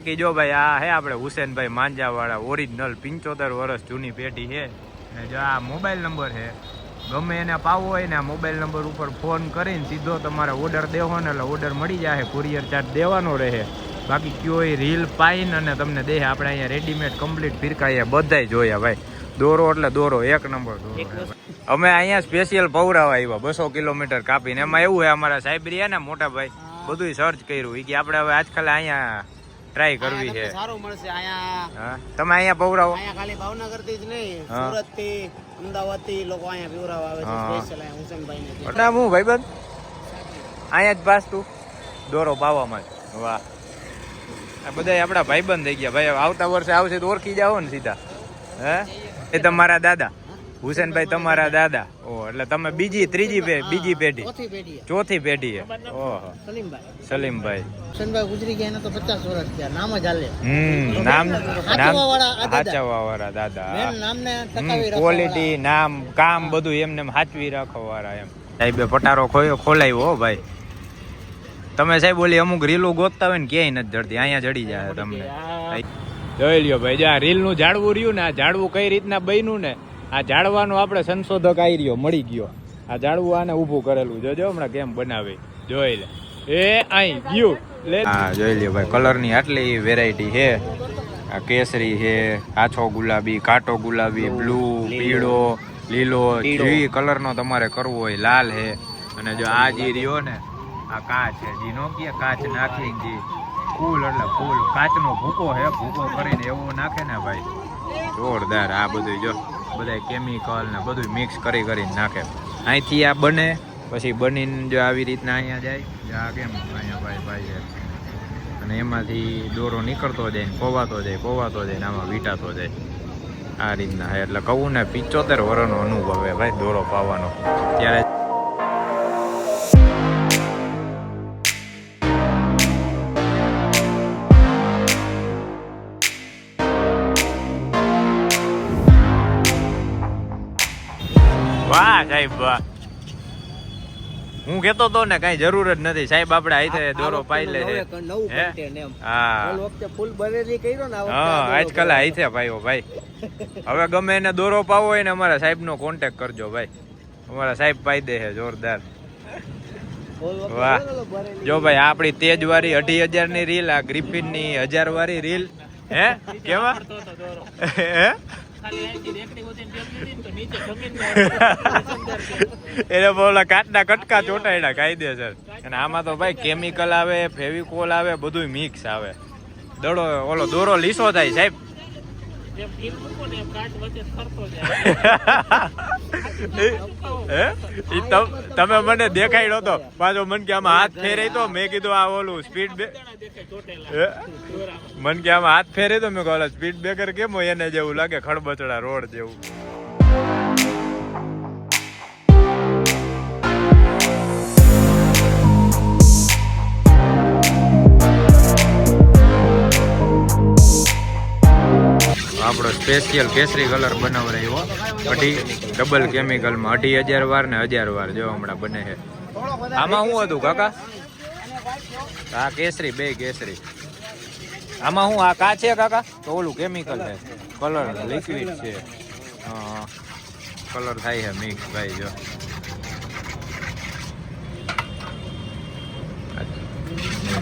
બાકી જો ભાઈ આ હે આપણે હુસેનભાઈ માંજાવાળા ઓરિજિનલ 75 વર્ષ જૂની પેઢી છે ને જો આ મોબાઈલ નંબર છે ગમે એને પાવો હોય ને આ મોબાઈલ નંબર ઉપર ફોન કરીને સીધો તમારે ઓર્ડર દેવો ને એટલે ઓર્ડર મળી જાય કુરિયર ચાર્જ દેવાનો રહે બાકી કયો રીલ પાઈને અને તમને દે આપણે અહીંયા રેડીમેડ કમ્પ્લીટ ફિરકાઈએ બધાય જોયા ભાઈ દોરો એટલે દોરો એક નંબર દોરો અમે અહીંયા સ્પેશિયલ પૌરાવા આવ્યા 200 કિલોમીટર કાપીને એમાં એવું છે અમારા સાહેબ રહ્યા ને મોટા ભાઈ બધું સર્ચ કર્યું એ કે આપણે હવે આજકાલ અહીંયા ટ્રાય કરવી છે સારું મળશે અહીંયા તમે અહીંયા પૌરાવો અહીંયા ખાલી ભાવનગર થી જ નહીં સુરત થી અમદાવાદ થી લોકો અહીંયા પૌરાવા આવે છે સ્પેશિયલ અહીંયા હુસેનભાઈ ને એટલે હું ભાઈબંધ અહીંયા જ પાસ તું દોરો પાવામાં વાહ આ બધા આપણા ભાઈબંધ થઈ ગયા ભાઈ આવતા વર્ષે આવશે તો ઓળખી જાઓ ને સીધા હે એ તમારા દાદા હુસેનભાઈ તમારા દાદા ઓહ એટલે તમે બીજી પેઢી ચોથી પેઢી ઓહો સલીમભાઈ હુસેનભાઈ ગુજરી ગયા ને તો 50 વર્ષ થયા નામ જ હાલે નામ સાચવવા વાળા દાદા નામને ટકાવી રાખવા ક્વોલિટી નામ કામ બધું એમને સાચવી રાખવા વાળા એમ સાહેબે પટારો ખોલાવ્યો હો ભાઈ તમે સાહેબ બોલી અમુક રીલો ગોતતા હોય ને ક્યાંય નથી જડતી અહીંયા જડી જાય તમને જોઈ લ્યો ભાઈ આ રીલ નું ઝાડવું રહ્યું ને આ ઝાડવું કઈ રીતના બન્યું ને આ ઝાડવાનું આપણે સંશોધક આવી રહ્યો મળી ગયો આ ઝાડવું આને ઊભું કરેલું જોજો હમણાં કેમ બનાવે જોઈ લે એ અહીં ગયું હા જોઈ લ્યો ભાઈ કલરની આટલી વેરાયટી છે આ કેસરી છે આછો ગુલાબી કાટો ગુલાબી બ્લુ પીળો લીલો જે કલરનો તમારે કરવો હોય લાલ છે અને જો આ જે રહ્યો ને આ કાચ છે જે નો કે કાચ નાખી જે ફૂલ એટલે ફૂલ કાચનો ભૂકો છે ભૂકો કરીને એવું નાખે ને ભાઈ જોરદાર આ બધું જો બધા કેમિકલ ને બધું મિક્સ કરીને નાખે અહીંથી આ બને પછી બનીને જો આવી રીતના અહીંયા જાય આ કેમ અહીંયા ભાઈ અને એમાંથી દોરો નીકળતો જાય ને પોવાતો જાય ને આમાં વીટાતો જાય આ રીતના એટલે કહું ને 75 વર્ષનો અનુભવ હે ભાઈ દોરો પાવાનો ત્યારે વાહ સાહેબ વાહ હું કેતો તો ને કઈ જરૂર જ નથી સાહેબ આપણે આઈ દોરો પાઈ લે આજકાલ આઈ છે ભાઈ હવે ગમે એને દોરો પાવો હોય ને અમારા સાહેબ નો કોન્ટેક્ટ કરજો ભાઈ અમારા સાહેબ પાઈ દે છે જોરદાર વાહ જો ભાઈ આપડી તેજ વાળી 2500 ની રીલ આ ગ્રિફિન ની 1000 વાળી રીલ હે કેવા હે એને બોલા કાટના કટકા ચોટાડ્યા કાયદેસર અને આમાં તો ભાઈ કેમિકલ આવે ફેવિકોલ આવે બધું મિક્સ આવે દડો ઓલો દોરો લીસો થાય સાહેબ તમે મને દેખાડ્યો તો પાછો મન કે આમાં હાથ ફેરાય તો મેં કીધું આ ઓલું સ્પીડ મન કે આમાં હાથ ફેરે તો મેં કહું સ્પીડ બ્રેકર કેમ હોય એને જેવું લાગે ખડબચડા રોડ જેવું આપણો સ્પેશિયલ કેસરી કલર બનાવરાયો ડબલ કેમિકલમાં 2500 વાર ને 1000 વાર જો હમણાં બને છે આમાં શું હતું કાકા આ કેસરી બે કેસરી આમાં શું આ કા છે કાકા તો ઓલું કેમિકલ છે કલર લિક્વિડ છે કલર થાય છે મિક્સ ભાઈ જો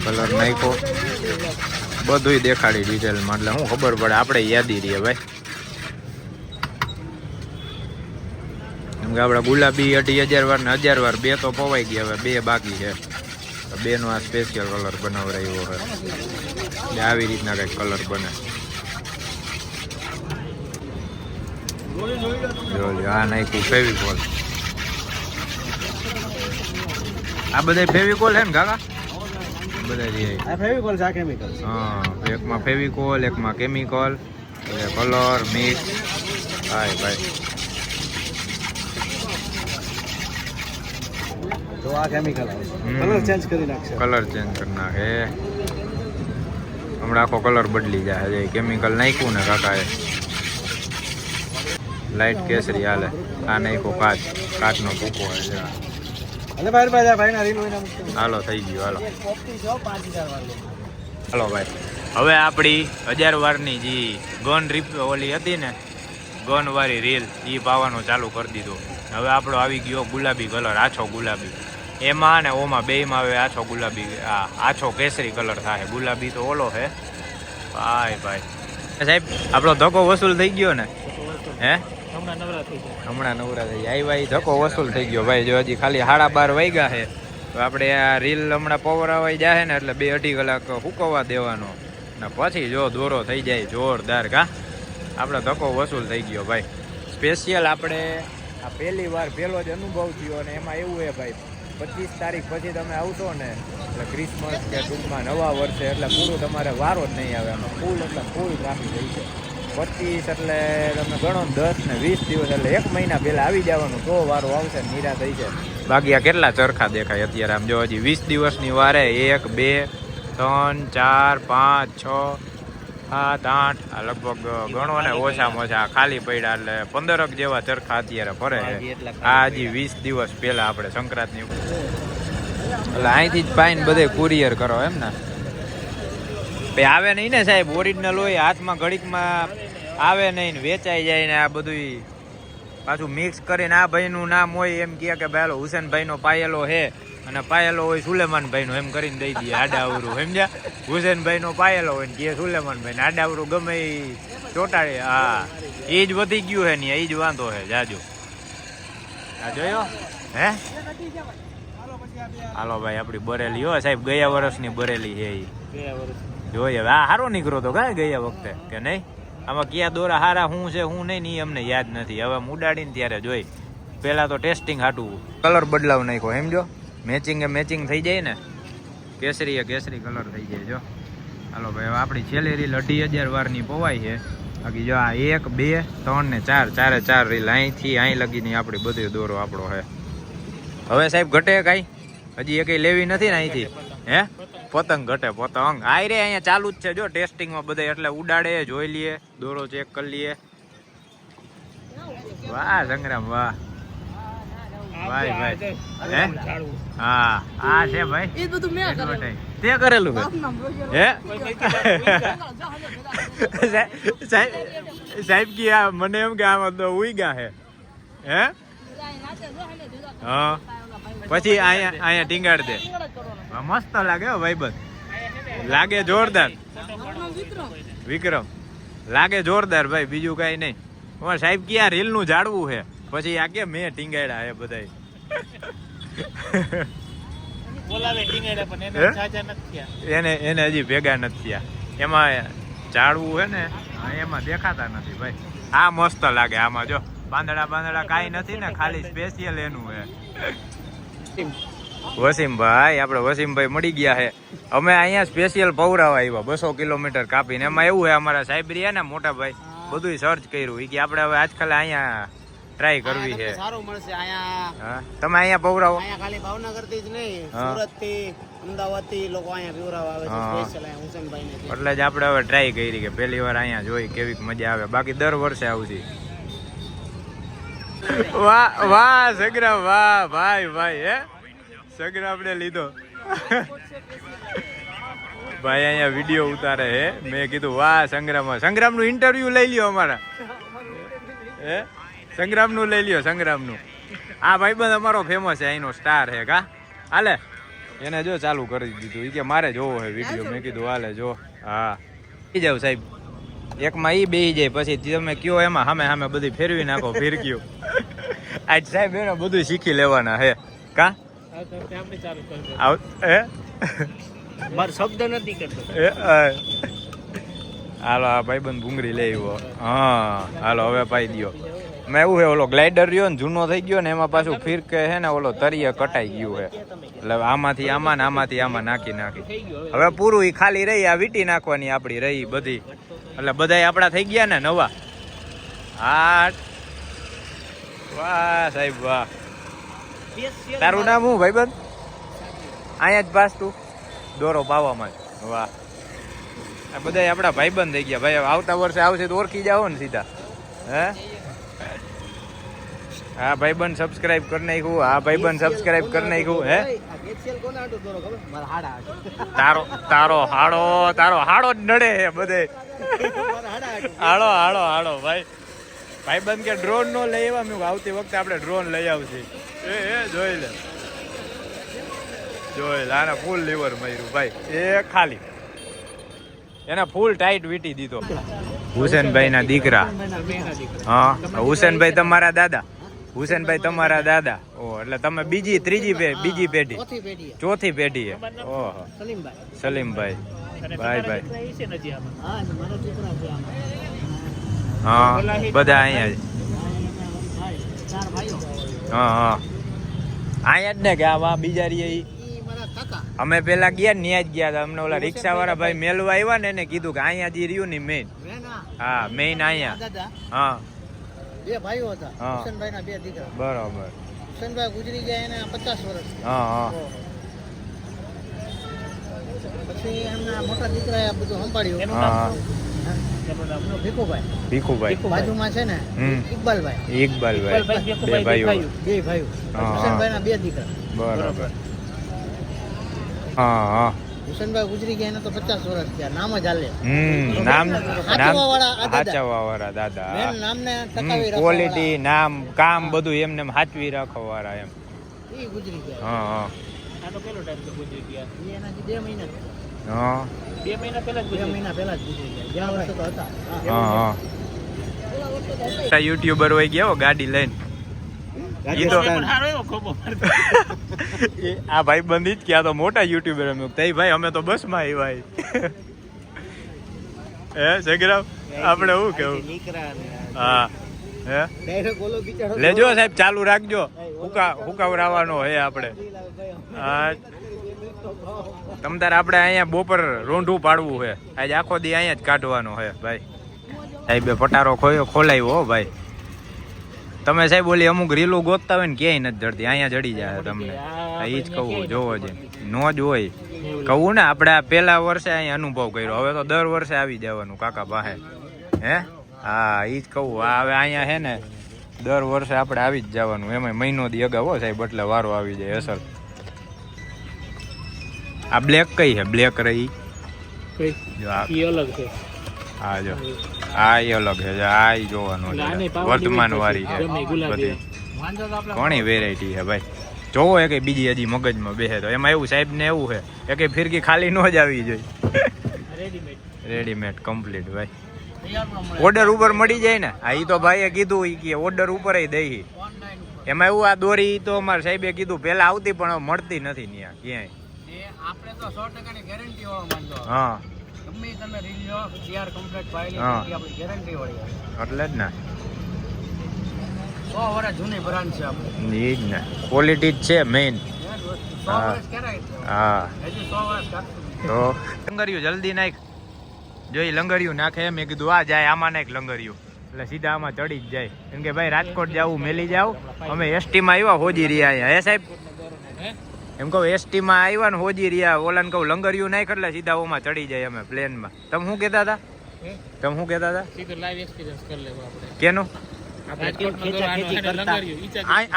કલર નાખ્યો બધું દેખાડી ડિટેલમાં એટલે શું ખબર પડે આપણે યાદી રહીએ ભાઈ એમ કે આપણે ગુલાબી 2500 વાર ને 1000 વાર બે તો પવાઈ ગયા હવે બે બાકી છે બે નો આ સ્પેશિયલ કલર બનાવરાયો છે એટલે આવી રીતના કઈક કલર બને આ નાખ્યું ફેવિકોલ આ બધા ફેવિકોલ છે ને કાકા એકમાં ફેવિકોલ એકમાં કેમિકલ કલર મિક્સ હાય ભાઈ તો આ કેમિકલ કલર ચેન્જ કરી નાખે હમણાં આખો કલર બદલી જાય કેમિકલ નાખ્યું ને કાકાએ લાઈટ કેસરી હાલે આ નાખ્યો કાચનો ભૂકો હાલો થઈ ગયું હાલો ભાઈ હવે આપણી 1000 વારની જે ગન રીપ ઓલી હતી ને ગન વાળી રીલ એ પાવાનું ચાલુ કરી દીધું. હવે આપણો આવી ગયો ગુલાબી કલર, આછો ગુલાબી. એમાં ને ઓમાં બેયમાં હવે આછો ગુલાબી, આછો કેસરી કલર થાય. ગુલાબી તો ઓલો હે ભાઈ ભાઈ. સાહેબ આપણો ધક્કો વસૂલ થઈ ગયો ને? હે હમણાં નવરા થઈ ગયા. આવ્યા ધક્કો વસૂલ થઈ ગયો ભાઈ. જો હજી ખાલી 12:30 વાગ્યા છે તો આપણે આ રીલ હમણાં પવરાવાઈ જાય ને એટલે 2-2.5 કલાક હુકવવા દેવાનો ને પછી જો દોરો થઈ જાય જોરદાર. કા આપણે ધક્કો વસૂલ થઈ ગયો ભાઈ. સ્પેશિયલ આપણે આ પહેલી વાર પહેલો જ અનુભવ થયો અને એમાં એવું છે ભાઈ 25 તારીખ પછી તમે આવશો ને એટલે ક્રિસમસ કે ટૂંકમાં નવા વર્ષે એટલે પૂરું તમારે વારો જ નહીં આવે. એમાં ફૂલ એટલે ફૂલ ટ્રાફિક થઈ છે. 25 એટલે તમે ગણો 10 ને 20 દિવસ એટલે 1 મહિના પહેલા આવી જવાનું તો વારો આવશે. નિરા થઈ છે. બાકી આ કેટલા ચરખા દેખાય અત્યારે આમ જો. હજી 20 દિવસની વારે 1 2 3 4 5 6 7 8 આ લગભગ ગણો ને ઓછામાં ઓછા ખાલી પડ્યા એટલે 15 જેવા ચરખા અત્યારે ફરે છે. આ હજી 20 દિવસ પહેલા આપણે સંક્રાંતની એટલે અહીંથી જ પાઈને બધે કુરિયર કરો એમ ને? આવે નહીં ને સાહેબ ઓરિજિનલ હોય હાથમાં ઘડીકમાં આવે નહીં ને વેચાઈ જાય ને આ બધું પાછું મિક્સ કરીને આ ભાઈનું નામ હોય એમ કહે કે ભાઈ હુસેનભાઈનો પાયેલો હે અને પાયેલો હોય સુલેમાનભાઈનો એમ કરીને દઈ દઈએ આડાવરું. સમજ્યા? હુસેનભાઈનો પાયેલો હોય ને કે સુલેમાનભાઈ આડાવરું ગમે એ ચોટાડે. હા એ જ વધી ગયું હે ને એ જ વાંધો હે જાજો. આ જોયો હે? હાલો ભાઈ આપણી બરેલી હો સાહેબ. ગયા વર્ષની બરેલી છે એ જોઈએ. હવે આ સારો નીકળો તો કાંઈ ગયા વખતે કે નહીં? આમાં કયા દોરા હારા શું છે શું નહીં એ અમને યાદ નથી. હવે ઉડાડીને ત્યારે જોઈ. પહેલાં તો ટેસ્ટિંગ હાટું કલર બદલાવ નાખ્યો સમજો. મેચિંગ મેચિંગ થઈ જાય ને કેસરી કેસરી કલર થઈ જાય. જો હાલો ભાઈ હવે આપણી છેલ્લી રીલ 2,500 વારની પવાય છે. બાકી જો આ 1 2 3 ને 4 ચારે 4 રીલ અહીંથી અહીં લગીની આપણી બધી દોરો આપણો છે. હવે સાહેબ ઘટે કાંઈ? હજી એ કંઈ લેવી નથી ને અહીંથી? હે પતંગ ઘટે પતંગ આઈ રે અહીંયા ચાલુ જ છે જો ટેસ્ટિંગમાં બધા. એટલે ઉડાડે જોઈ લઈએ દોરો ચેક કરી લઈએ. વાહ સંગ્રામ વાહ ભાઈ ભાઈ. હે હા આ છે ભાઈ એ બધું મેં કરેલું. તે કરેલું હે સાહેબ કી આ મને એમ કે આમાં તો ઉઈ ગયા હે. હે હા પછી અહીંયા ટીંગાડ દે. મસ્ત લાગે હો ભાઈબંધ. લાગે જોરદાર. વિક્રમ લાગે જોરદાર ભાઈ. બીજું કઈ નહીં. સાહેબ ક્યાં રીલ નું જાળવું છે પછી આ કે મેં ટીંગાડ્યા હે બધા. એને હજી ભેગા નથી થયા. એમાં જાળવું છે ને એમાં દેખાતા નથી ભાઈ. આ મસ્ત લાગે. આમાં જો બાંદડા કાંઈ નથી ને ખાલી સ્પેશિયલ એનું છે. વસીમભાઈ આપણે વસીમભાઈ મળી ગયા છે. અમે અહીંયા સ્પેશિયલ પૌરાવા આવ્યા 200 કિલોમીટર કાપીને. એમાં એવું છે અમારા સાહેબ રહ્યા ને મોટા ભાઈ બધું સર્ચ કર્યું કે આપણે હવે આજકાલ અહીંયા ટ્રાય કરવી છે. સારું મળશે અહીંયા. તમે અહીંયા પૌરાવો? અહીંયા ખાલી ભાવનગર થી જ નહીં સુરત થી અમદાવાદ થી લોકો અહીંયા પીવરાવા આવે છે સ્પેશિયલ અહીંયા હુસેનભાઈ ને. એટલે જ આપણે હવે ટ્રાય કરી કે પહેલી વાર અહીંયા જોઈ કેવી મજા આવે. બાકી દર વર્ષે આવશે. વાહ વાહ સંગ્રામ વાહ ભાઈ ભાઈ. હે સંગ્રામ ને લીધો ભાઈ અહીંયા વિડીયો ઉતારે હે. મેં કીધું વાહ સંગ્રામ નું ઇન્ટરવ્યુ લઈ લ્યો અમારા. હે સંગ્રામ નું લઈ લ્યો સંગ્રામ નું. આ ભાઈબંધ અમારો ફેમસ છે અહીંનો સ્ટાર હે. કા હાલે એને જો ચાલુ કરી દીધું. એ કે મારે જોવો હે વિડીયો. મેં કીધું હાલે જો. હા ઈ જાવ સાહેબ. એકમાં ઈ બેહી જાય પછી તમે કયો એમાં સામે સામે બધી ફેરવી નાખો ફિરકીઓ. આજ સાહેબ એને બધું શીખી લેવાના હે. કા શબ્દ નથી કરતો. હાલો આ ભાઈબંધ ભૂંગળી લઈ આવ્યો. હા હાલો હવે પાઈ દો. મેં એવું હે ઓલો ગ્લાઇડર રહ્યો ને જૂનો થઈ ગયો ને એમાં પાછું ફિરકે છે ને ઓલો તરીએ કટાઈ ગયું હે. એટલે આમાંથી આમાં ને આમાંથી આમાં નાખી હવે પૂરું ઈ ખાલી રહી આ વીટી નાખવાની આપડી રહી બધી. એટલે બધા આપડા થઈ ગયા ને નવા. હા વાહ સાહેબ વાહ. તારું નામ હું ભાઈબંધ? અહીંયા જ પાસ તું દોરો પાવામાં. વાહ આ બધા આપડા ભાઈબંધ થઈ ગયા ભાઈ. આવતા વર્ષે આવશે તો ઓળખી જાઓ ને સીધા. હે હા ભાઈબંધ સબસ્ક્રાઇબ કરી નાખ્યું. હા ભાઈબંધ સબસ્ક્રાઇબ કરી નાખ્યું. હે તારો તારો હાડો જ નડે હે બધે. હાડો ભાઈ. ભાઈબંધ કે ડ્રોન નો લઈ આવ્યા. મેં આવતી વખતે આપણે ડ્રોન લઈ આવશે. જોઈ લે આને ફૂલ લીવર માર્યું ભાઈ. એ ખાલી એને ફૂલ ટાઈટ વીટી દીધો. હુસેનભાઈ ના દીકરા. હા હુસેનભાઈ તમારા દાદા. હુસેનભાઈ તમારા દાદા. ઓહ એટલે તમે બીજી પેઢી ચોથી પેઢી. ઓહો સલીમભાઈ ભાઈ. હા બધા અહીંયા જ. હા અહીંયા જ ને કે આ બીજા રહી. અમે પેલા ગયા ને ત્યાં જ ગયા હતા. અમને ઓલા રિક્ષા વાળા ભાઈ મેલવા આવ્યા ને એને કીધું કે અહીંયા જ રહ્યું ને મેઇન. હા મેઇન અહીંયા. હા બે ભાઈઓ હતા. હુસેનભાઈ ના બે દીકરા. બરોબર. હુસેનભાઈ ગુજરી ગયા એને 50 વર્ષ. હા પછી એમના મોટા દીકરાએ આ બધું સંભાળ્યું. ભીખુભાઈ બાજુમાં છે ને ઇકબાલભાઈ. બે ભાઈઓ. હુસેનભાઈ ના બે દીકરા. બરોબર. હા હુસેનભાઈ ગુજરી ગયા એને તો 50 વર્ષ થયા. નામ જ હાલે. સાચવવા વાળા દાદા. નામને ટકાવી રાખવા ક્વોલિટી નામ કામ બધું એમને સાચવી રાખવા વાળા એમ. ઈ ગુજરી ગયા. હા આ તો પેલો ટાઈમ તો ગુજરી ગયા. એનાથી 2 મહિના. હા 2 મહિના પહેલા જ ગુજરી ગયા. ગયા વર્ષે તો હતા. હા યુટ્યુબર હોય ગયા ગાડી લઈને. આ ભાઈ બંધી જ ક્યાં તો મોટા યુટ્યુબર અમે ભાઈ અમે તો બસ માં આવ્યા. હે જગરાવ આપણે શું કેવું. હા હે લેજો સાહેબ ચાલુ રાખજો. હુકાવરાવાનો હે આપણે. હા તમતાર આપણે અહીંયા બપોર રોંઢું પાડવું છે. આજે આખો દી અહીંયા જ કાઢવાનો છે ભાઈ. સાહેબે પટારો ખોલાવ્યો હો ભાઈ. તમે સાહેબ બોલી અમુક રીલું ગોતતા હોય ને ક્યાંય નથી જડતી. અહીંયા જડી જાય તમને. એ જ કહું જોવો છે નો જ હોય કહું ને. આપણે આ પેલા વર્ષે અહીંયા અનુભવ કર્યો. હવે તો દર વર્ષે આવી જવાનું કાકા પાસે. હે હા એ જ કહું. હવે અહીંયા છે ને દર વર્ષે આપણે આવી જ જવાનું. એમાં મહિનો દી અગાઉ હો સાહેબ એટલે વારો આવી જાય અસલ. આ બ્લેક કઈ છે? બ્લેક રહી અલગ છે. હા જો આ અલગ છે. આ જોવાનું વર્તમાન વાળી છે બધી. ઘણી વેરાયટી છે ભાઈ. જોવો એ કઈ બીજી હજી મગજમાં બેસે તો. એમાં એવું સાહેબ ને એવું છે એ કઈ ફિરકી ખાલી નો જ આવી જોઈએ. રેડીમેડ કમ્પ્લીટ ભાઈ. ઓર્ડર ઉપર મળી જાય ને. હા એ તો ભાઈએ કીધું કે ઓર્ડર ઉપર દઈ. એમાં એવું આ દોરી તો અમારે સાહેબે કીધું પેલા આવતી પણ મળતી નથી ત્યાં ક્યાંય. આપણે તો 100% ની ગેરંટી વાળો માનજો. હા ગમે તમે રીલ લો તૈયાર કમ્પ્લીટ પાડી આપણી ગેરંટી વાળી એટલે જ ને 100 વર્ષ જૂની બ્રાન્ડ છે આપણે. ઈ જ ને ક્વોલિટી જ છે મેઇન. 100 વર્ષ કેરાય. હા હજી 100 વર્ષ કાઢતું. તો લંગરિયું જલ્દી નાખ. જોઈ લંગરિયું નાખે મેં કીધું આ જાય આમાં નાખ લંગરિયું એટલે સીધા આમાં ચડી જ જાય. કેમ કે ભાઈ રાજકોટ જવું મેલી જાવ. અમે એસટી માં આવ્યા હોજી રહ્યા અહીંયા. હે સાહેબ એમ કહું એસટી માં આવ્યા ને હોજી રહ્યા. ઓલાને કહું લંગરિયું નાખ એટલે સીધા ઓમાં ચડી જાય અમે પ્લેન માં. તમે શું કહેતા હતા? સીધું લાઈવ એક્સપીરિયન્સ કરી લેવો આપણે. કેનું?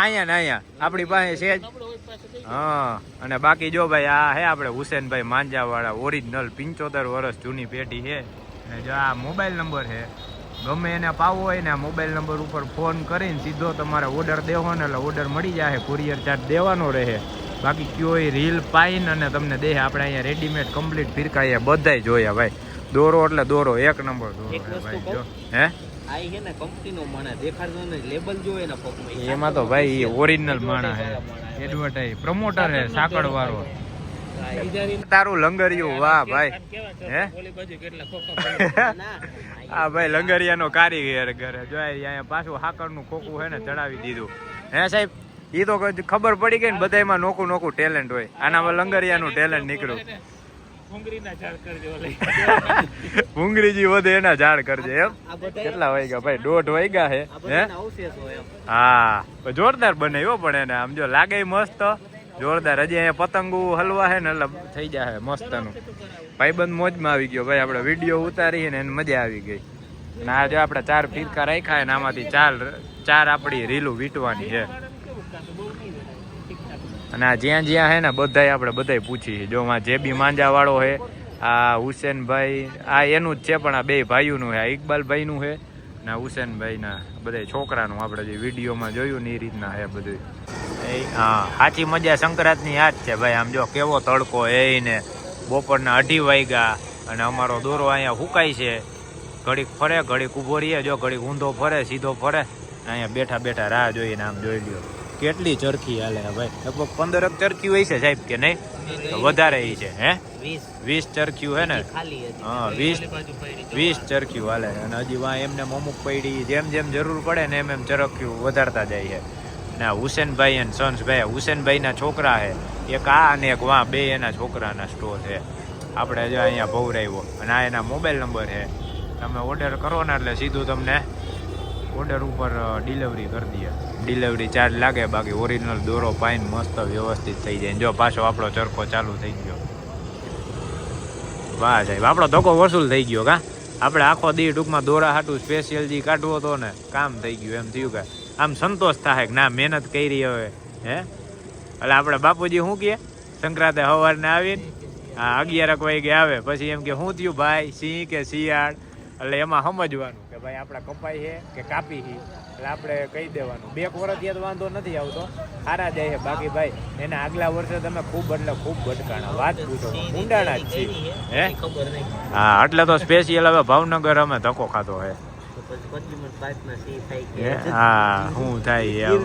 અહીંયા ને અહીંયા આપણી પાસે છે જ. હા અને બાકી જો ભાઈ આ હે આપણે હુસેનભાઈ માંજા વાળા ઓરિજિનલ 75 વર્ષ જૂની પેઢી છે. અને જો આ મોબાઈલ નંબર છે. ગમે એને પાવો હોય ને આ મોબાઈલ નંબર ઉપર ફોન કરીને સીધો તમારે ઓર્ડર દેવો ને એટલે ઓર્ડર મળી જાય. કુરિયર ચાર્જ દેવાનો રહે. બાકી કયો રીલ પાઈને અને તમને દે. આપણે અહીંયા રેડીમેડ કમ્પ્લીટ ફિરકાઈએ બધાય જોયા ભાઈ. દોરો એટલે દોરો એક નંબર દોરો ભાઈ. જો હે આઈ છે ને કંપનીનો માણસ દેખાડતો ને લેબલ જોવે ને પગમાં. એમાં તો ભાઈ ઓરિજિનલ માણસ છે. એડવર્ટાઈઝ પ્રમોટર છે સાકળ વાળો. તારું લંગરિયું વાહ ભાઈ. હે હા ભાઈ લંગરિયાનો કારીગર ઘરે જો અહીંયા પાછું હાકરનું ખોખું છે ને ચડાવી દીધું. હે સાહેબ એ તો ખબર પડી ગઈ ને બધામાં નોખું ટેલેન્ટ હોય. આનામાં લંગરિયાનું ટેલેન્ટ નીકળ્યું. ભૂંગળીજી વધે એના ઝાડ કરજે એમ. કેટલા વાગ્યા ભાઈ? 1:30 વાગ્યા છે. હે હા જોરદાર બનાવ્યો પણ એને આમ જો લાગે મસ્ત જોરદાર. હજી અહીંયા પતંગો હલવા છે ને એટલે થઈ જાય મસ્ત નું. ભાઈબંધ મોજમાં આવી ગયો ભાઈ. આપણે વિડીયો ઉતારી ને એને મજા આવી ગઈ. ના જો આપણે 4 ફીરકા રાખ્યા ને આમાંથી ચાર આપણી રીલું વીટવાની છે. અને આ જ્યાં જ્યાં હે ને બધાય પૂછી જો જે બી માંજા વાળો હે આ હુસેનભાઈ આ એનું જ છે પણ આ 2 ભાઈઓનું હે. આ ઇકબાલભાઈનું હે ને હુસેનભાઈના બધા છોકરાનું આપણે જે વિડીયોમાં જોયું ને એ રીતના હે બધું. હા સાચી મજા સંક્રાંતની યાદ છે ભાઈ. આમ જો કેવો તડકો હે ને બપોરના 2:30 વાગ્યા અને અમારો દોરો અહીંયા હુકાય છે. ઘડીક ફરે ઘડીક ઊભો રહીએ જો ઘડીક ઊંધો ફરે સીધો ફરે અહીંયા બેઠા રાહ જોઈને આમ જોઈ લ્યો કેટલી ચરખી હાલે ભાઈ. લગભગ 15 ચરખી હોય છે સાહેબ કે નહીં? વધારે છે હે 20 ચરખ્યું હે ને? હા 20 ચરખ્યું હાલે. અને હજી વાં એમને અમુક પડી જેમ જરૂર પડે ને એમ ચરખ્યું વધારતા જાય છે. ને હુસેનભાઈ અને સન્સભાઈ હુસેનભાઈના છોકરા છે એક આ અને એક વાં 2 એના છોકરાના સ્ટોર છે. આપણે જો અહીંયા ભવરાવ્યો અને આ એના મોબાઈલ નંબર છે. તમે ઓર્ડર કરો ને એટલે સીધું તમને ઓર્ડર ઉપર ડિલિવરી કરી દઈએ. ડિલિવરી ચાર્જ લાગે બાકી ઓરિજિનલ દોરો પાઈને મસ્ત વ્યવસ્થિત થઈ જાય. જો પાછો આપણો ચરખો ચાલુ થઈ ગયો. વાહ સાહેબ આપણો ધક્કો વસૂલ થઈ ગયો. કા આપણે આખો દી ટૂંકમાં દોરા હાટું સ્પેશિયલ જે કાઢવો હતો ને કામ થઈ ગયું. એમ થયું કે આમ સંતોષ થાય કે ના મહેનત કરી હવે હે. એટલે આપણે બાપુજી શું કહે સંક્રાંતે સવારને આવીને 11 વાગે આવે પછી એમ કે શું થયું ભાઈ સિંહ કે શિયાળ. એટલે એમાં સમજવાનું કે ભાઈ આપણે કપાઈ છે કે કાપી છે. એટલે આપણે કહી દેવાનું 2 વર્ષથી તો વાંધો નથી આવતો સારા જાય છે. બાકી ભાઈ એના આગલા વર્ષે તમે ખૂબ એટલે ખૂબ ભટકાણા વાત પૂછો ઊંડાણા જ છે હે. હા એટલે તો સ્પેશિયલ હવે ભાવનગર અમે ધક્કો ખાતો હે. હા શું થાય